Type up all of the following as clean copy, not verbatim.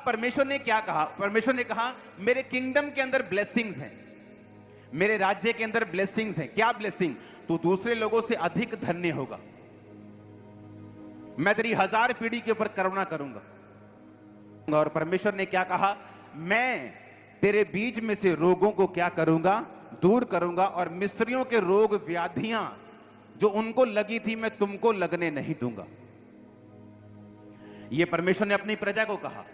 परमेश्वर ने क्या कहा? परमेश्वर ने कहा मेरे किंगडम के अंदर ब्लेसिंग्स हैं, मेरे राज्य के अंदर ब्लेसिंग्स हैं। क्या ब्लेसिंग? तू दूसरे लोगों से अधिक धन्य होगा, मैं तेरी 1000 पीढ़ी के ऊपर करुणा करूंगा। और परमेश्वर ने क्या कहा? मैं तेरे बीच में से रोगों को क्या करूंगा? दूर करूंगा, और मिस्रियों के रोग व्याधियां जो उनको लगी थी मैं तुमको लगने नहीं दूंगा। यह परमेश्वर ने अपनी प्रजा को कहा।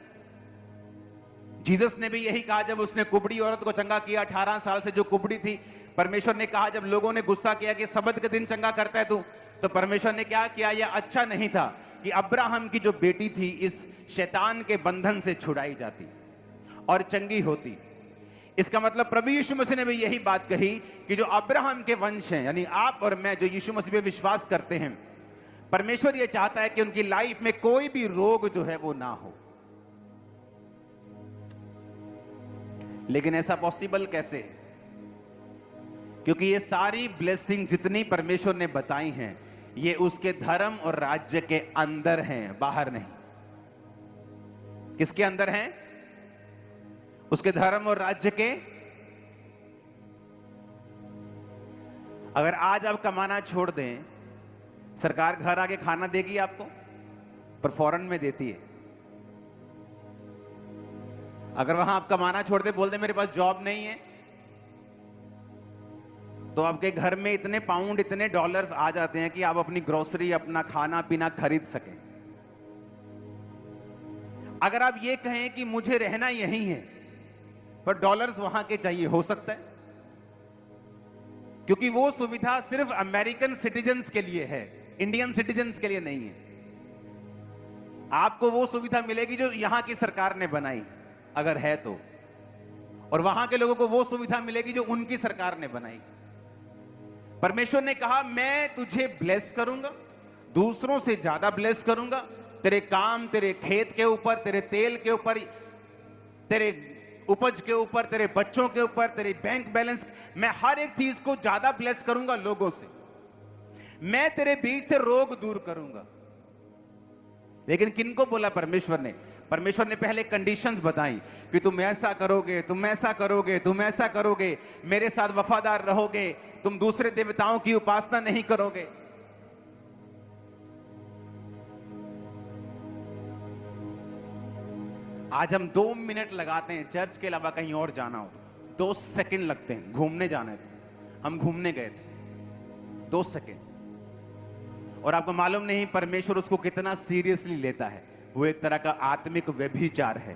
जीसस ने भी यही कहा जब उसने कुबड़ी औरत को चंगा किया, 18 साल से जो कुबड़ी थी। परमेश्वर ने कहा जब लोगों ने गुस्सा किया कि सबत के दिन चंगा करता है तू, तो परमेश्वर ने क्या किया? यह अच्छा नहीं था कि अब्राहम की जो बेटी थी इस शैतान के बंधन से छुड़ाई जाती और चंगी होती। इसका मतलब प्रभु यीशु मसीह ने भी यही बात कही कि जो अब्राहम के वंश हैं, यानी आप और मैं जो यीशु मसीह पे विश्वास करते हैं, परमेश्वर यह चाहता है कि उनकी लाइफ में कोई भी रोग जो है वो ना हो। लेकिन ऐसा पॉसिबल कैसे? क्योंकि ये सारी ब्लेसिंग जितनी परमेश्वर ने बताई हैं ये उसके धर्म और राज्य के अंदर हैं, बाहर नहीं। किसके अंदर हैं? उसके धर्म और राज्य के। अगर आज आप कमाना छोड़ दें, सरकार घर आके खाना देगी आपको, पर फौरन में देती है। अगर वहां आप कमाना छोड़ दे, बोल दे मेरे पास जॉब नहीं है, तो आपके घर में इतने पाउंड, इतने डॉलर्स आ जाते हैं कि आप अपनी ग्रोसरी, अपना खाना पीना खरीद सकें। अगर आप ये कहें कि मुझे रहना यहीं है पर डॉलर्स वहां के चाहिए, हो सकता है, क्योंकि वो सुविधा सिर्फ अमेरिकन सिटीजन्स के लिए है, इंडियन सिटीजन्स के लिए नहीं है। आपको वो सुविधा मिलेगी जो यहां की सरकार ने बनाई, अगर है तो, और वहां के लोगों को वो सुविधा मिलेगी जो उनकी सरकार ने बनाई। परमेश्वर ने कहा मैं तुझे ब्लेस करूंगा, दूसरों से ज्यादा ब्लेस करूंगा, तेरे काम, तेरे खेत के ऊपर, तेरे तेल के ऊपर, तेरे उपज के ऊपर, तेरे बच्चों के ऊपर, तेरे बैंक बैलेंस, मैं हर एक चीज को ज्यादा ब्लेस करूंगा लोगों से। मैं तेरे बीच से रोग दूर करूंगा। लेकिन किनको बोला परमेश्वर ने? परमेश्वर ने पहले कंडीशंस बताई कि तुम ऐसा करोगे, तुम ऐसा करोगे, तुम ऐसा करोगे, मेरे साथ वफादार रहोगे, तुम दूसरे देवताओं की उपासना नहीं करोगे। आज हम 2 मिनट लगाते हैं चर्च के अलावा कहीं और जाना हो, 2 सेकंड लगते हैं। घूमने जाना है तो हम घूमने गए थे, 2 सेकंड, और आपको मालूम नहीं परमेश्वर उसको कितना सीरियसली लेता है। वो एक तरह का आत्मिक व्यभिचार है।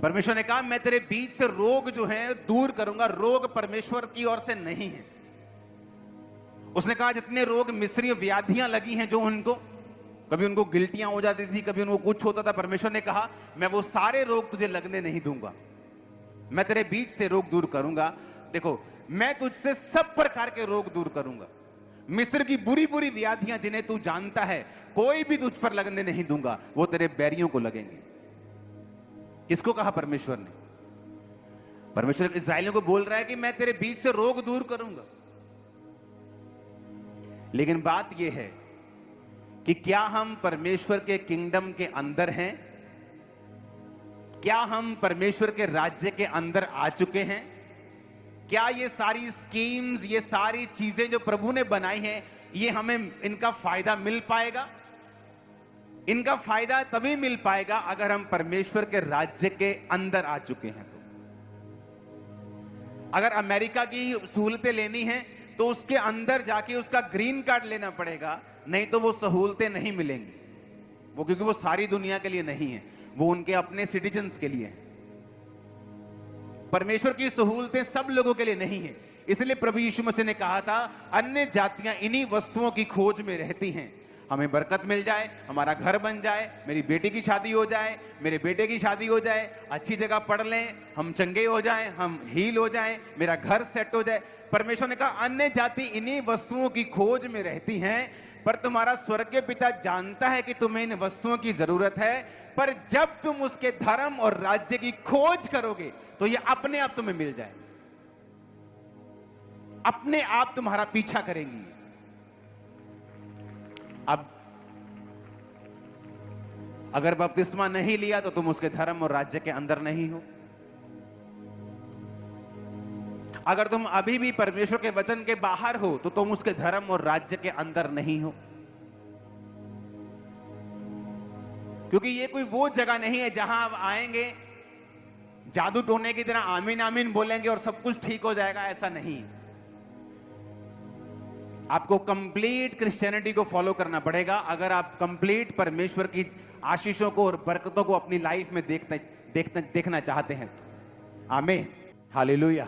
परमेश्वर ने कहा मैं तेरे बीच से रोग जो है दूर करूंगा। रोग परमेश्वर की ओर से नहीं है। उसने कहा जितने रोग, मिस्री व्याधियां लगी हैं जो उनको, कभी उनको गिल्टियां हो जाती थी, कभी उनको कुछ होता था, परमेश्वर ने कहा मैं वो सारे रोग तुझे लगने नहीं दूंगा, मैं तेरे बीच से रोग दूर करूंगा। देखो, मैं तुझसे सब प्रकार के रोग दूर करूंगा। मिस्र की बुरी बुरी व्याधियां जिन्हें तू जानता है, कोई भी तुझ पर लगने नहीं दूंगा, वो तेरे बैरियों को लगेंगे। किसको कहा परमेश्वर ने? परमेश्वर इस्राएलियों को बोल रहा है कि मैं तेरे बीच से रोग दूर करूंगा। लेकिन बात यह है कि क्या हम परमेश्वर के किंगडम के अंदर हैं? क्या हम परमेश्वर के राज्य के अंदर आ चुके हैं? क्या ये सारी स्कीम्स, ये सारी चीजें जो प्रभु ने बनाई हैं, ये हमें इनका फायदा मिल पाएगा? इनका फायदा तभी मिल पाएगा अगर हम परमेश्वर के राज्य के अंदर आ चुके हैं। तो अगर अमेरिका की सहूलतें लेनी है तो उसके अंदर जाके उसका ग्रीन कार्ड लेना पड़ेगा, नहीं तो वो सहूलतें नहीं मिलेंगी। वो क्योंकि वो सारी दुनिया के लिए नहीं है, वो उनके अपने सिटीजन्स के लिए है। परमेश्वर की सहूलतें सब लोगों के लिए नहीं है। इसलिए प्रभु यीशु मसीह ने कहा था अन्य जातियां इन्हीं वस्तुओं की खोज में रहती हैं। हमें बरकत मिल जाए, हमारा घर बन जाए, मेरी बेटी की शादी हो जाए, मेरे बेटे की शादी हो जाए, अच्छी जगह पढ़ लें, हम चंगे हो जाएं, हम हील हो जाएं, मेरा घर सेट हो जाए। परमेश्वर ने कहा अन्य जाति इन्हीं वस्तुओं की खोज में रहती हैं, पर तुम्हारा स्वर्गीय पिता जानता है कि तुम्हें इन वस्तुओं की जरूरत है, पर जब तुम उसके धर्म और राज्य की खोज करोगे तो ये अपने आप तुम्हें मिल जाए, अपने आप तुम्हारा पीछा करेंगी। अब अगर बपतिस्मा नहीं लिया तो तुम उसके धर्म और राज्य के अंदर नहीं हो। अगर तुम अभी भी परमेश्वर के वचन के बाहर हो तो तुम उसके धर्म और राज्य के अंदर नहीं हो। क्योंकि ये कोई वो जगह नहीं है जहां आप आएंगे, जादू टोने की तरह आमीन आमीन बोलेंगे और सब कुछ ठीक हो जाएगा, ऐसा नहीं। आपको कंप्लीट क्रिश्चियनिटी को फॉलो करना पड़ेगा अगर आप कंप्लीट परमेश्वर की आशीषों को और बरकतों को अपनी लाइफ में देखना चाहते हैं तो। आमीन, हालेलुया।